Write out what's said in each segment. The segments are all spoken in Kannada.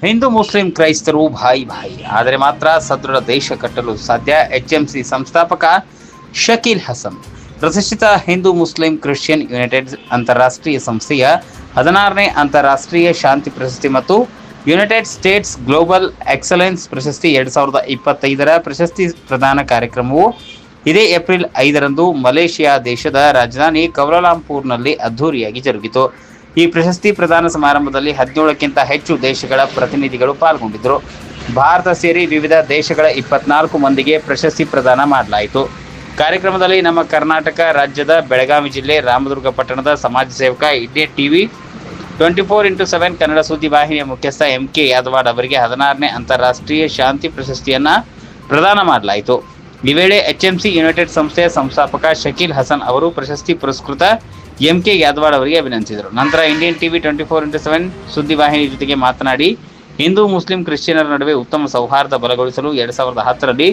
ಹಿಂದೂ ಮುಸ್ಲಿಂ ಕ್ರೈಸ್ತರು ಭಾಯಿ ಭಾಯಿ ಆದರೆ ಮಾತ್ರ ಸದೃಢ ದೇಶ ಕಟ್ಟಲು ಸಾಧ್ಯ. ಎಚ್ಎಂಸಿ ಸಂಸ್ಥಾಪಕ ಶಕೀಲ್ ಹಸನ್. ಪ್ರತಿಷ್ಠಿತ ಹಿಂದೂ ಮುಸ್ಲಿಂ ಕ್ರಿಶ್ಚಿಯನ್ ಯುನೈಟೆಡ್ ಅಂತಾರಾಷ್ಟ್ರೀಯ ಸಂಸ್ಥೆಯ 16ನೇ ಅಂತಾರಾಷ್ಟ್ರೀಯ ಶಾಂತಿ ಪ್ರಶಸ್ತಿ ಮತ್ತು ಯುನೈಟೆಡ್ ಸ್ಟೇಟ್ಸ್ ಗ್ಲೋಬಲ್ ಎಕ್ಸಲೆನ್ಸ್ ಪ್ರಶಸ್ತಿ 2025ರ ಪ್ರಶಸ್ತಿ ಪ್ರದಾನ ಕಾರ್ಯಕ್ರಮವು ಇದೇ ಏಪ್ರಿಲ್ 5ರಂದು ಮಲೇಷಿಯಾ ದೇಶದ ರಾಜಧಾನಿ ಕೌಲಾಲಂಪುರ್ನಲ್ಲಿ ಅದ್ಧೂರಿಯಾಗಿ ಜರುಗಿತು. ಈ ಪ್ರಶಸ್ತಿ ಪ್ರದಾನ ಸಮಾರಂಭದಲ್ಲಿ 17ಕ್ಕಿಂತ ಹೆಚ್ಚು ದೇಶಗಳ ಪ್ರತಿನಿಧಿಗಳು ಪಾಲ್ಗೊಂಡಿದ್ದರು. ಭಾರತ ಸೇರಿ ವಿವಿಧ ದೇಶಗಳ 24 ಮಂದಿಗೆ ಪ್ರಶಸ್ತಿ ಪ್ರದಾನ ಮಾಡಲಾಯಿತು. ಕಾರ್ಯಕ್ರಮದಲ್ಲಿ ನಮ್ಮ ಕರ್ನಾಟಕ ರಾಜ್ಯದ ಬೆಳಗಾವಿ ಜಿಲ್ಲೆ ರಾಮದುರ್ಗ ಪಟ್ಟಣದ ಸಮಾಜ ಸೇವಕ ಇಂಡಿಯನ್ ಟಿವಿ 24x7 ಕನ್ನಡ ಸುದ್ದಿ ವಾಹಿನಿಯ ಮುಖ್ಯಸ್ಥ MK ಯಾದವಾಡ್ ಅವರಿಗೆ 16ನೇ ಅಂತಾರಾಷ್ಟ್ರೀಯ ಶಾಂತಿ ಪ್ರಶಸ್ತಿಯನ್ನು ಪ್ರದಾನ ಮಾಡಲಾಯಿತು. ಈ ವೇಳೆ HMC ಯುನೈಟೆಡ್ ಸಂಸ್ಥೆಯ ಸಂಸ್ಥಾಪಕ ಶಕೀಲ್ ಹಸನ್ ಅವರು ಪ್ರಶಸ್ತಿ ಪುರಸ್ಕೃತ MK ಯಾದವಾಡ್ ಅವರಿಗೆ ಅಭಿನಂದಿಸಿದರು. ನಂತರ ಇಂಡಿಯನ್ ಟಿವಿ 24x7 ಸುದ್ದಿವಾಹಿನಿ ಜೊತೆಗೆ ಮಾತನಾಡಿ, ಹಿಂದೂ ಮುಸ್ಲಿಂ ಕ್ರಿಶ್ಚಿಯನ್ನರ ನಡುವೆ ಉತ್ತಮ ಸೌಹಾರ್ದ ಬಲಗೊಳಿಸಲು 2010ರಲ್ಲಿ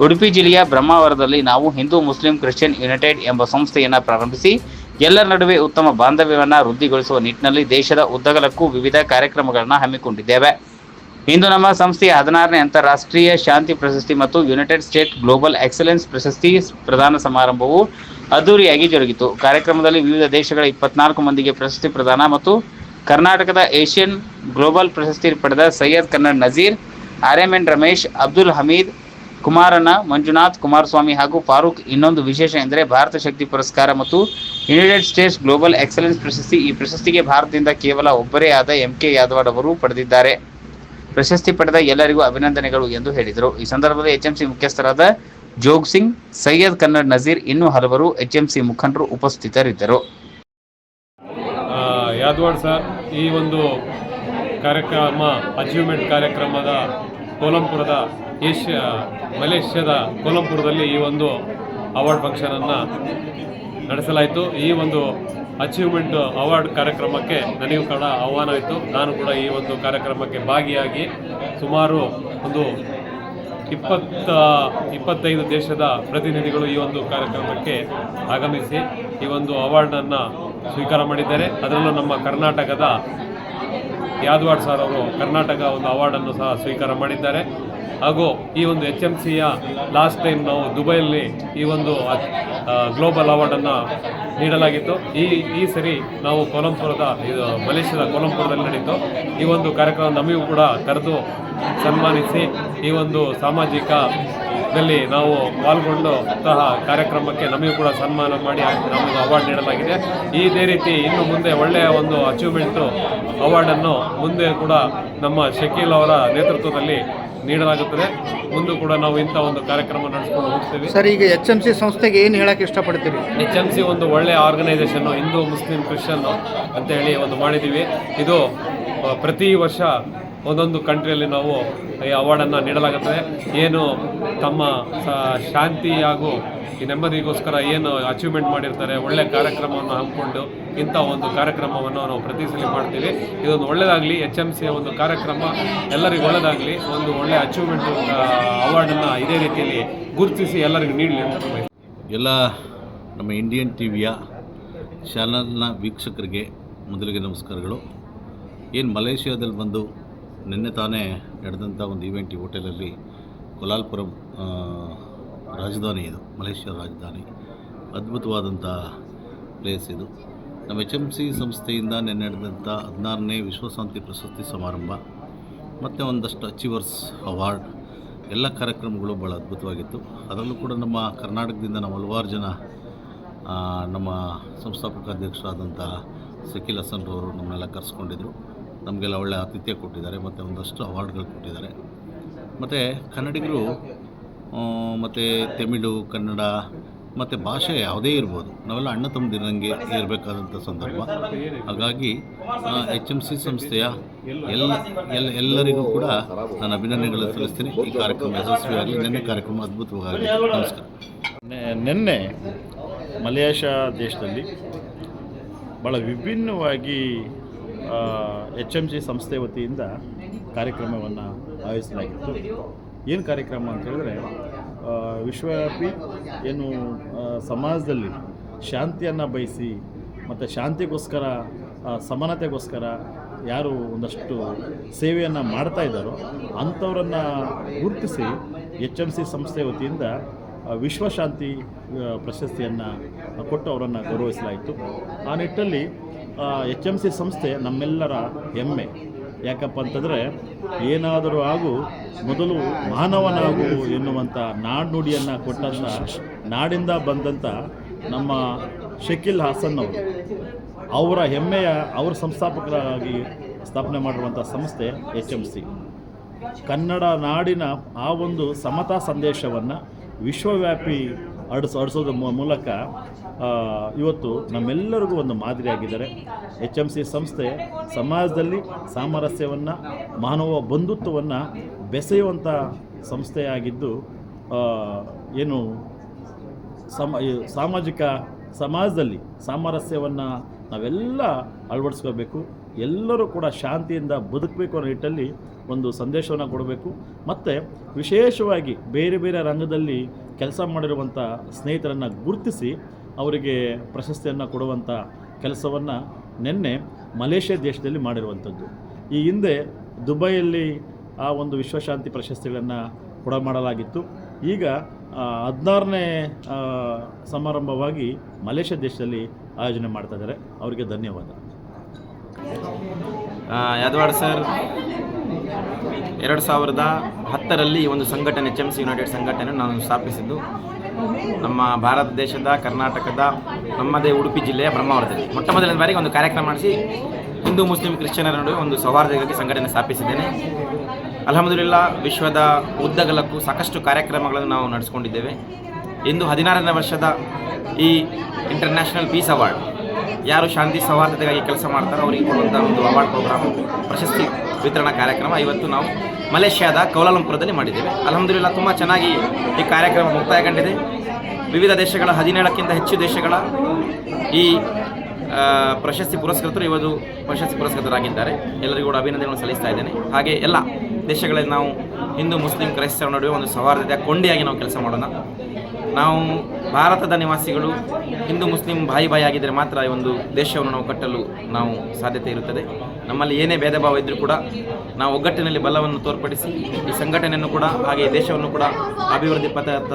ಉಡುಪಿ ಜಿಲ್ಲೆಯ ಬ್ರಹ್ಮಾವರದಲ್ಲಿ ನಾವು ಹಿಂದೂ ಮುಸ್ಲಿಂ ಕ್ರಿಶ್ಚಿಯನ್ ಯುನೈಟೆಡ್ ಎಂಬ ಸಂಸ್ಥೆಯನ್ನು ಪ್ರಾರಂಭಿಸಿ ಎಲ್ಲರ ನಡುವೆ ಉತ್ತಮ ಬಾಂಧವ್ಯವನ್ನು ವೃದ್ಧಿಗೊಳಿಸುವ ನಿಟ್ಟಿನಲ್ಲಿ ದೇಶದ ಉದ್ದಗಲಕ್ಕೂ ವಿವಿಧ ಕಾರ್ಯಕ್ರಮಗಳನ್ನು ಹಮ್ಮಿಕೊಂಡಿದ್ದೇವೆ. ಇಂದು ನಮ್ಮ ಸಂಸ್ಥೆಯ 16ನೇ ಅಂತಾರಾಷ್ಟ್ರೀಯ ಶಾಂತಿ ಪ್ರಶಸ್ತಿ ಮತ್ತು ಯುನೈಟೆಡ್ ಸ್ಟೇಟ್ ಗ್ಲೋಬಲ್ ಎಕ್ಸಲೆನ್ಸ್ ಪ್ರಶಸ್ತಿ ಪ್ರದಾನ ಸಮಾರಂಭವು ಅದ್ದೂರಿಯಾಗಿ ಜರುಗಿತು. ಕಾರ್ಯಕ್ರಮದಲ್ಲಿ ವಿವಿಧ ದೇಶಗಳ 24 ಮಂದಿಗೆ ಪ್ರಶಸ್ತಿ ಪ್ರದಾನ ಮತ್ತು ಕರ್ನಾಟಕದ ಏಷ್ಯನ್ ಗ್ಲೋಬಲ್ ಪ್ರಶಸ್ತಿ ಪಡೆದ ಸೈಯದ್ ಕನ್ನಡ್ ನಜೀರ್, RMN ರಮೇಶ್, ಅಬ್ದುಲ್ ಹಮೀದ್, ಕುಮಾರಣ್ಣ, ಮಂಜುನಾಥ್, ಕುಮಾರಸ್ವಾಮಿ ಹಾಗೂ ಫಾರೂಕ್. ಇನ್ನೊಂದು ವಿಶೇಷ ಎಂದರೆ ಭಾರತ ಶಕ್ತಿ ಪುರಸ್ಕಾರ ಮತ್ತು ಯುನೈಟೆಡ್ ಸ್ಟೇಟ್ಸ್ ಗ್ಲೋಬಲ್ ಎಕ್ಸಲೆನ್ಸ್ ಪ್ರಶಸ್ತಿ. ಈ ಪ್ರಶಸ್ತಿಗೆ ಭಾರತದಿಂದ ಕೇವಲ ಒಬ್ಬರೇ ಆದ MK ಯಾದವಾಡ್ ಅವರು ಪಡೆದಿದ್ದಾರೆ. ಪ್ರಶಸ್ತಿ ಪಡೆದ ಎಲ್ಲರಿಗೂ ಅಭಿನಂದನೆಗಳು ಎಂದು ಹೇಳಿದರು. ಈ ಸಂದರ್ಭದಲ್ಲಿ HMC ಮುಖ್ಯಸ್ಥರಾದ ಜೋಗ್ ಸಿಂಗ್, ಸೈಯದ್ ಕನ್ನಡ್ ನಜೀರ್, ಇನ್ನೂ ಹಲವರು HMC ಮುಖಂಡರು ಉಪಸ್ಥಿತರಿದ್ದರು. ಯಾದವಾಡ್ ಸರ್, ಈ ಒಂದು ಕಾರ್ಯಕ್ರಮ ಅಚೀವ್ಮೆಂಟ್ ಕಾರ್ಯಕ್ರಮದ ಕೋಲಂಪುರದ ಮಲೇಷ್ಯಾದ ಕೋಲಂಪುರದಲ್ಲಿ ಈ ಒಂದು ಅವಾರ್ಡ್ ಫಂಕ್ಷನನ್ನು ನಡೆಸಲಾಯಿತು. ಈ ಒಂದು ಅಚೀವ್ಮೆಂಟ್ ಅವಾರ್ಡ್ ಕಾರ್ಯಕ್ರಮಕ್ಕೆ ನನಗೂ ಕೂಡ ಆಹ್ವಾನ ಆಯಿತು. ನಾನು ಕೂಡ ಈ ಒಂದು ಕಾರ್ಯಕ್ರಮಕ್ಕೆ ಭಾಗಿಯಾಗಿ ಸುಮಾರು ಒಂದು 25 ದೇಶದ ಪ್ರತಿನಿಧಿಗಳು ಈ ಒಂದು ಕಾರ್ಯಕ್ರಮಕ್ಕೆ ಆಗಮಿಸಿ ಈ ಒಂದು ಅವಾರ್ಡನ್ನು ಸ್ವೀಕಾರ ಮಾಡಿದ್ದಾರೆ. ಅದರಲ್ಲೂ ನಮ್ಮ ಕರ್ನಾಟಕದ ಯಾದವಾಡ್ ಸರ್ ಅವರು ಕರ್ನಾಟಕ ಒಂದು ಅವಾರ್ಡನ್ನು ಸಹ ಸ್ವೀಕಾರ ಮಾಡಿದ್ದಾರೆ. ಹಾಗೂ ಈ ಒಂದು HMCಯ ಲಾಸ್ಟ್ ಟೈಮ್ ನಾವು ದುಬೈಯಲ್ಲಿ ಈ ಒಂದು ಗ್ಲೋಬಲ್ ಅವಾರ್ಡನ್ನು ನೀಡಲಾಗಿತ್ತು. ಈ ಸರಿ ನಾವು ಇದು ಮಲೇಷ್ಯಾದ ಕೋಲಂಪುರದಲ್ಲಿ ನಡೀತು. ಈ ಒಂದು ಕಾರ್ಯಕ್ರಮ ನಮಗೂ ಕೂಡ ಕರೆದು ಸನ್ಮಾನಿಸಿ ಈ ಒಂದು ಸಾಮಾಜಿಕದಲ್ಲಿ ನಾವು ಪಾಲ್ಗೊಂಡು ಸಹ ಕಾರ್ಯಕ್ರಮಕ್ಕೆ ನಮಗೂ ಕೂಡ ಸನ್ಮಾನ ಮಾಡಿ ನಮಗೆ ಅವಾರ್ಡ್ ನೀಡಲಾಗಿದೆ. ಇದೇ ರೀತಿ ಇನ್ನು ಮುಂದೆ ಒಳ್ಳೆಯ ಒಂದು ಅಚೀವ್ಮೆಂಟು ಅವಾರ್ಡನ್ನು ಮುಂದೆ ಕೂಡ ನಮ್ಮ ಶಕೀಲ್ ಅವರ ನೇತೃತ್ವದಲ್ಲಿ ನೀಡಲಾಗುತ್ತದೆ. ಮುಂದೆ ಕೂಡ ನಾವು ಇಂಥ ಒಂದು ಕಾರ್ಯಕ್ರಮ ನಡೆಸ್ಕೊಂಡು ಹೋಗ್ತೀವಿ. ಸರ್, ಈಗ HMC ಸಂಸ್ಥೆಗೆ ಏನು ಹೇಳಕ್ಕೆ ಇಷ್ಟಪಡ್ತೀರಿ? HMC ಒಂದು ಒಳ್ಳೆಯ ಆರ್ಗನೈಸೇಷನ್ನು, ಹಿಂದೂ ಮುಸ್ಲಿಂ ಕ್ರಿಶ್ಚಿಯನ್ ಅಂತ ಹೇಳಿ ಒಂದು ಮಾಡಿದ್ದೀವಿ. ಇದು ಪ್ರತಿ ವರ್ಷ ಒಂದೊಂದು ಕಂಟ್ರಿಯಲ್ಲಿ ನಾವು ಈ ಅವಾರ್ಡನ್ನು ನೀಡಲಾಗುತ್ತದೆ. ಏನು ತಮ್ಮ ಶಾಂತಿ ಹಾಗೂ ಈ ನೆಮ್ಮದಿಗೋಸ್ಕರ ಏನು ಅಚೀವ್ಮೆಂಟ್ ಮಾಡಿರ್ತಾರೆ, ಒಳ್ಳೆಯ ಕಾರ್ಯಕ್ರಮವನ್ನು ಹಮ್ಮಿಕೊಂಡು ಇಂಥ ಒಂದು ಕಾರ್ಯಕ್ರಮವನ್ನು ನಾವು ಪ್ರತಿ ಸಲ ಮಾಡ್ತೀವಿ. ಇದೊಂದು ಒಳ್ಳೆಯದಾಗಲಿ, HMCಯ ಒಂದು ಕಾರ್ಯಕ್ರಮ ಎಲ್ಲರಿಗೂ ಒಳ್ಳೆಯದಾಗಲಿ, ಒಂದು ಒಳ್ಳೆಯ ಅಚೀವ್ಮೆಂಟ್ ಅವಾರ್ಡನ್ನು ಇದೇ ರೀತಿಯಲ್ಲಿ ಗುರುತಿಸಿ ಎಲ್ಲರಿಗೂ ನೀಡಲಿ ಅಂತ. ಎಲ್ಲ ನಮ್ಮ ಇಂಡಿಯನ್ ಟಿವಿಯ ಚಾನಲ್ನ ವೀಕ್ಷಕರಿಗೆ ಮೊದಲಿಗೆ ನಮಸ್ಕಾರಗಳು. ಏನು ಮಲೇಷಿಯಾದಲ್ಲಿ ಬಂದು ನಿನ್ನೆ ತಾನೇ ನಡೆದಂಥ ಒಂದು ಈವೆಂಟ್ ಈ ಹೋಟೆಲಲ್ಲಿ ಕೋಲಾಲಂಪುರಂ ರಾಜಧಾನಿ, ಇದು ಮಲೇಷ್ಯಾ ರಾಜಧಾನಿ, ಅದ್ಭುತವಾದಂಥ ಪ್ಲೇಸ್ ಇದು. ನಮ್ಮ HMC ಸಂಸ್ಥೆಯಿಂದ ನಿನ್ನೆ ನಡೆದಂಥ 16ನೇ ವಿಶ್ವಶಾಂತಿ ಪ್ರಶಸ್ತಿ ಸಮಾರಂಭ ಮತ್ತು ಒಂದಷ್ಟು ಅಚೀವರ್ಸ್ ಅವಾರ್ಡ್ ಎಲ್ಲ ಕಾರ್ಯಕ್ರಮಗಳು ಭಾಳ ಅದ್ಭುತವಾಗಿತ್ತು. ಅದರಲ್ಲೂ ಕೂಡ ನಮ್ಮ ಕರ್ನಾಟಕದಿಂದ ನಾವು ಹಲವಾರು ಜನ ನಮ್ಮ ಸಂಸ್ಥಾಪಕ ಅಧ್ಯಕ್ಷರಾದಂಥ ಶಕೀಲ್ ಹಸನ್ ಅವರು ನಮ್ಮನ್ನೆಲ್ಲ ಕರೆಸ್ಕೊಂಡಿದ್ರು. ನಮಗೆಲ್ಲ ಒಳ್ಳೆಯ ಆತಿಥ್ಯ ಕೊಟ್ಟಿದ್ದಾರೆ ಮತ್ತು ಒಂದಷ್ಟು ಅವಾರ್ಡ್ಗಳು ಕೊಟ್ಟಿದ್ದಾರೆ. ಮತ್ತು ಕನ್ನಡಿಗರು ಮತ್ತು ತಮಿಳು, ಕನ್ನಡ ಮತ್ತು ಭಾಷೆ ಯಾವುದೇ ಇರ್ಬೋದು, ನಾವೆಲ್ಲ ಅಣ್ಣ ತಮ್ಮದಿರಂಗೆ ಇರಬೇಕಾದಂಥ ಸಂದರ್ಭ. ಹಾಗಾಗಿ HMC ಸಂಸ್ಥೆಯ ಎಲ್ಲರಿಗೂ ಕೂಡ ನಾನು ಅಭಿನಂದನೆಗಳನ್ನು ಸಲ್ಲಿಸ್ತೀನಿ. ಈ ಕಾರ್ಯಕ್ರಮ ಯಶಸ್ವಿಯಾಗಲಿ. ನಿನ್ನೆ ಕಾರ್ಯಕ್ರಮ ಅದ್ಭುತವಾಗಲಿ. ನಮಸ್ಕಾರ. ನಿನ್ನೆ ಮಲೇಷ್ಯಾ ದೇಶದಲ್ಲಿ ಭಾಳ ವಿಭಿನ್ನವಾಗಿ HMC ಸಂಸ್ಥೆ ವತಿಯಿಂದ ಕಾರ್ಯಕ್ರಮವನ್ನು ಆಯೋಜಿಸಲಾಗಿತ್ತು. ಏನು ಕಾರ್ಯಕ್ರಮ ಅಂತ ಹೇಳಿದ್ರೆ, ವಿಶ್ವವ್ಯಾಪಿ ಏನು ಸಮಾಜದಲ್ಲಿ ಶಾಂತಿಯನ್ನು ಬಯಸಿ ಮತ್ತು ಶಾಂತಿಗೋಸ್ಕರ, ಸಮಾನತೆಗೋಸ್ಕರ ಯಾರು ಒಂದಷ್ಟು ಸೇವೆಯನ್ನು ಮಾಡ್ತಾ ಇದ್ದಾರೋ ಅಂಥವರನ್ನು ಗುರುತಿಸಿ HMC ಸಂಸ್ಥೆ ವತಿಯಿಂದ ವಿಶ್ವಶಾಂತಿ ಪ್ರಶಸ್ತಿಯನ್ನು ಕೊಟ್ಟು ಅವರನ್ನು ಗೌರವಿಸಲಾಯಿತು. ಆ ನಿಟ್ಟಲ್ಲಿ HMC ಸಂಸ್ಥೆ ನಮ್ಮೆಲ್ಲರ ಹೆಮ್ಮೆ. ಯಾಕಪ್ಪ ಅಂತಂದರೆ ಏನಾದರೂ ಆಗು ಮೊದಲು ಮಾನವನಾಗು ಎನ್ನುವಂಥ ನಾಣ್ಣುಡಿಯನ್ನು ಕೊಟ್ಟಂಥ ನಾಡಿಂದ ಬಂದಂಥ ನಮ್ಮ ಶಕೀಲ್ ಹಾಸನ್ ಅವರು ಅವರ ಹೆಮ್ಮೆಯ ಅವರ ಸಂಸ್ಥಾಪಕರಾಗಿ ಸ್ಥಾಪನೆ ಮಾಡಿರುವಂಥ ಸಂಸ್ಥೆ HMC. ಕನ್ನಡ ನಾಡಿನ ಆ ಒಂದು ಸಮತಾ ಸಂದೇಶವನ್ನು ವಿಶ್ವವ್ಯಾಪಿ ಹರಡಿಸೋದ್ರ ಮೂಲಕ ಇವತ್ತು ನಮ್ಮೆಲ್ಲರಿಗೂ ಒಂದು ಮಾದರಿಯಾಗಿದ್ದಾರೆ. HMC ಸಂಸ್ಥೆ ಸಮಾಜದಲ್ಲಿ ಸಾಮರಸ್ಯವನ್ನು ಮಾನವ ಬಂಧುತ್ವವನ್ನು ಬೆಸೆಯುವಂಥ ಸಂಸ್ಥೆಯಾಗಿದ್ದು ಏನು ಸಮಾಜದಲ್ಲಿ ಸಾಮರಸ್ಯವನ್ನು ನಾವೆಲ್ಲ ಅಳವಡಿಸ್ಕೋಬೇಕು, ಎಲ್ಲರೂ ಕೂಡ ಶಾಂತಿಯಿಂದ ಬದುಕಬೇಕು ಅನ್ನೋ ನಿಟ್ಟಲ್ಲಿ ಒಂದು ಸಂದೇಶವನ್ನು ಕೊಡಬೇಕು. ಮತ್ತು ವಿಶೇಷವಾಗಿ ಬೇರೆ ಬೇರೆ ರಂಗದಲ್ಲಿ ಕೆಲಸ ಮಾಡಿರುವಂಥ ಸ್ನೇಹಿತರನ್ನು ಗುರುತಿಸಿ ಅವರಿಗೆ ಪ್ರಶಸ್ತಿಯನ್ನು ಕೊಡುವಂಥ ಕೆಲಸವನ್ನು ನಿನ್ನೆ ಮಲೇಷ್ಯಾ ದೇಶದಲ್ಲಿ ಮಾಡಿರುವಂಥದ್ದು. ಈ ಹಿಂದೆ ದುಬೈಯಲ್ಲಿ ಆ ಒಂದು ವಿಶ್ವಶಾಂತಿ ಪ್ರಶಸ್ತಿಗಳನ್ನು ಮಾಡಲಾಗಿತ್ತು. ಈಗ 16ನೇ ಸಮಾರಂಭವಾಗಿ ಮಲೇಷ್ಯಾ ದೇಶದಲ್ಲಿ ಆಯೋಜನೆ ಮಾಡ್ತಾ ಇದ್ದಾರೆ. ಅವರಿಗೆ ಧನ್ಯವಾದ. ಯಾದವಾಡ್ ಸರ್ 2010ರಲ್ಲಿ ಈ ಒಂದು ಸಂಘಟನೆ HMC ಯುನೈಟೆಡ್ ಸಂಘಟನೆಯನ್ನು ನಾನು ಸ್ಥಾಪಿಸಿದ್ದು ನಮ್ಮ ಭಾರತ ದೇಶದ ಕರ್ನಾಟಕದ ನಮ್ಮದೇ ಉಡುಪಿ ಜಿಲ್ಲೆಯ ಬ್ರಹ್ಮಾವರದಲ್ಲಿ ಮೊಟ್ಟ ಮೊದಲನೇ ಬಾರಿಗೆ ಒಂದು ಕಾರ್ಯಕ್ರಮ ಮಾಡಿಸಿ ಹಿಂದೂ ಮುಸ್ಲಿಂ ಕ್ರಿಶ್ಚಿಯನ್ನರ ನಡುವೆ ಒಂದು ಸೌಹಾರ್ದಕ್ಕೆ ಸಂಘಟನೆ ಸ್ಥಾಪಿಸಿದ್ದೇನೆ. ಅಲ್ಹಮ್ದುಲಿಲ್ಲಾ ವಿಶ್ವದ ಉದ್ದಗಲಕ್ಕೂ ಸಾಕಷ್ಟು ಕಾರ್ಯಕ್ರಮಗಳನ್ನು ನಾವು ನಡೆಸ್ಕೊಂಡಿದ್ದೇವೆ. ಇಂದು 16ನೇ ವರ್ಷದ ಈ ಇಂಟರ್ನ್ಯಾಷನಲ್ ಪೀಸ್ ಅವಾರ್ಡ್ ಯಾರು ಶಾಂತಿ ಸೌಹಾರ್ದತೆಗಾಗಿ ಕೆಲಸ ಮಾಡ್ತಾರೋ ಅವರಿಗೆ ಕೊಡುವಂಥ ಒಂದು ಅವಾರ್ಡ್ ಪ್ರೋಗ್ರಾಮ್ ಪ್ರಶಸ್ತಿ ವಿತರಣಾ ಕಾರ್ಯಕ್ರಮ ಇವತ್ತು ನಾವು ಮಲೇಷ್ಯಾದ ಕೌಲಾಲಂಪುರದಲ್ಲಿ ಮಾಡಿದ್ದೇವೆ. ಅಲ್ಹಮ್ದುಲಿಲ್ಲಾ ತುಂಬ ಚೆನ್ನಾಗಿ ಈ ಕಾರ್ಯಕ್ರಮ ಮುಕ್ತಾಯಗೊಂಡಿದೆ. ವಿವಿಧ ದೇಶಗಳ 17ಕ್ಕಿಂತ ಹೆಚ್ಚು ದೇಶಗಳ ಈ ಪ್ರಶಸ್ತಿ ಪುರಸ್ಕೃತರು ಇವತ್ತು ಪ್ರಶಸ್ತಿ ಪುರಸ್ಕೃತರಾಗಿದ್ದಾರೆ. ಎಲ್ಲರಿಗೂ ಕೂಡ ಅಭಿನಂದನೆಗಳನ್ನು ಸಲ್ಲಿಸ್ತಾ ಇದ್ದೇನೆ. ಹಾಗೆ ಎಲ್ಲ ದೇಶಗಳಲ್ಲಿ ನಾವು ಹಿಂದೂ ಮುಸ್ಲಿಂ ಕ್ರೈಸ್ತರ ನಡುವೆ ಒಂದು ಸೌಹಾರ್ದತೆಯ ಕೊಂಡಿಯಾಗಿ ನಾವು ಕೆಲಸ ಮಾಡೋಣ. ನಾವು ಭಾರತದ ನಿವಾಸಿಗಳು ಹಿಂದೂ ಮುಸ್ಲಿಂ ಬಾಯಿ ಆಗಿದ್ದರೆ ಮಾತ್ರ ಈ ಒಂದು ದೇಶವನ್ನು ನಾವು ಕಟ್ಟಲು ನಾವು ಸಾಧ್ಯತೆ ಇರುತ್ತದೆ. ನಮ್ಮಲ್ಲಿ ಏನೇ ಭೇದ ಭಾವ ಇದ್ದರೂ ಕೂಡ ನಾವು ಒಗ್ಗಟ್ಟಿನಲ್ಲಿ ಬಲವನ್ನು ತೋರ್ಪಡಿಸಿ ಈ ಸಂಘಟನೆಯನ್ನು ಕೂಡ ಹಾಗೆ ದೇಶವನ್ನು ಕೂಡ ಅಭಿವೃದ್ಧಿ ಪಥದತ್ತ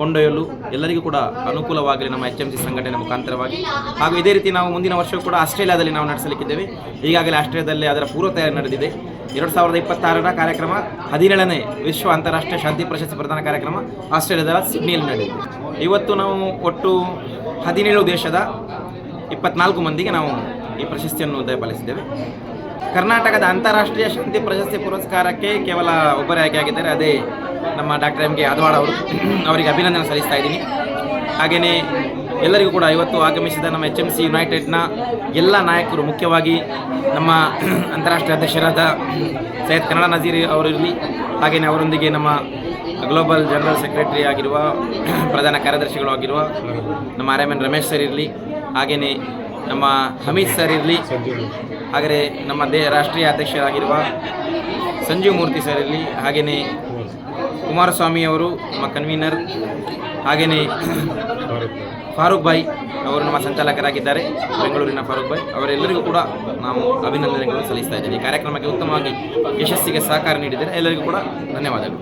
ಕೊಂಡೊಯ್ಯಲು ಎಲ್ಲರಿಗೂ ಕೂಡ ಅನುಕೂಲವಾಗಲಿ ನಮ್ಮ HMC ಸಂಘಟನೆ ಮುಖಾಂತರವಾಗಿ. ಹಾಗೂ ಇದೇ ರೀತಿ ನಾವು ಮುಂದಿನ ವರ್ಷವೂ ಕೂಡ ಆಸ್ಟ್ರೇಲಿಯಾದಲ್ಲಿ ನಾವು ನಡೆಸಲಿಕ್ಕಿದ್ದೇವೆ. ಈಗಾಗಲೇ ಆಸ್ಟ್ರೇಲಿಯಾದಲ್ಲಿ ಅದರ ಪೂರ್ವ ತಯಾರಿ ನಡೆದಿದೆ. 2026ರ ಕಾರ್ಯಕ್ರಮ 17ನೇ ವಿಶ್ವ ಅಂತಾರಾಷ್ಟ್ರೀಯ ಶಾಂತಿ ಪ್ರಶಸ್ತಿ ಪ್ರದಾನ ಕಾರ್ಯಕ್ರಮ ಆಸ್ಟ್ರೇಲಿಯಾದ ಸಿಡ್ನಿಯಲ್ಲಿ ನಡೆದಿದೆ. ಇವತ್ತು ನಾವು ಒಟ್ಟು 17 ದೇಶದ 24 ಮಂದಿಗೆ ನಾವು ಈ ಪ್ರಶಸ್ತಿಯನ್ನು ದಯಪಾಲಿಸಿದ್ದೇವೆ. ಕರ್ನಾಟಕದ ಅಂತಾರಾಷ್ಟ್ರೀಯ ಶಾಂತಿ ಪ್ರಶಸ್ತಿ ಪುರಸ್ಕಾರಕ್ಕೆ ಕೇವಲ ಒಬ್ಬರೇ ಆಯ್ಕೆಯಾಗಿದ್ದಾರೆ, ಅದೇ ನಮ್ಮ ಡಾಕ್ಟರ್ MK ಯಾದವಾಡ್ ಅವರು. ಅವರಿಗೆ ಅಭಿನಂದನೆ ಸಲ್ಲಿಸ್ತಾ ಇದ್ದೀನಿ. ಹಾಗೆಯೇ ಎಲ್ಲರಿಗೂ ಕೂಡ ಇವತ್ತು ಆಗಮಿಸಿದ ನಮ್ಮ HMC ಯುನೈಟೆಡ್ನ ಎಲ್ಲ ನಾಯಕರು, ಮುಖ್ಯವಾಗಿ ನಮ್ಮ ಅಂತಾರಾಷ್ಟ್ರೀಯ ಅಧ್ಯಕ್ಷರಾದ ಸೈಯದ್ ಕನ್ನಡ ನಜೀರ್ ಅವರಿರಲಿ, ಹಾಗೆಯೇ ಅವರೊಂದಿಗೆ ನಮ್ಮ ಗ್ಲೋಬಲ್ ಜನರಲ್ ಸೆಕ್ರೆಟರಿ ಆಗಿರುವ ಪ್ರಧಾನ ಕಾರ್ಯದರ್ಶಿಗಳು ಆಗಿರುವ ನಮ್ಮ RMN ರಮೇಶ್ ಸರ್ ಇರಲಿ, ಹಾಗೆಯೇ ನಮ್ಮ ಹಮೀದ್ ಸರ್ ಇರಲಿ, ಹಾಗೆಯೇ ನಮ್ಮ ರಾಷ್ಟ್ರೀಯ ಅಧ್ಯಕ್ಷರಾಗಿರುವ ಸಂಜೀವ್ ಮೂರ್ತಿ ಸರ್ ಇರಲಿ, ಹಾಗೆಯೇ ಕುಮಾರಸ್ವಾಮಿ ಅವರು ನಮ್ಮ ಕನ್ವೀನರ್, ಹಾಗೆಯೇ ಫಾರೂಕ್ ಭಾಯ್ ಅವರು ನಮ್ಮ ಸಂಚಾಲಕರಾಗಿದ್ದಾರೆ, ಬೆಂಗಳೂರಿನ ಫಾರೂಕ್ ಭಾಯ್ ಅವರೆಲ್ಲರಿಗೂ ಕೂಡ ನಾವು ಅಭಿನಂದನೆಗಳನ್ನು ಸಲ್ಲಿಸ್ತಾ ಇದ್ದೇವೆ. ಈ ಕಾರ್ಯಕ್ರಮಕ್ಕೆ ಉತ್ತಮವಾಗಿ ಯಶಸ್ಸಿಗೆ ಸಹಕಾರ ನೀಡಿದ್ದಾರೆ. ಎಲ್ಲರಿಗೂ ಕೂಡ ಧನ್ಯವಾದಗಳು.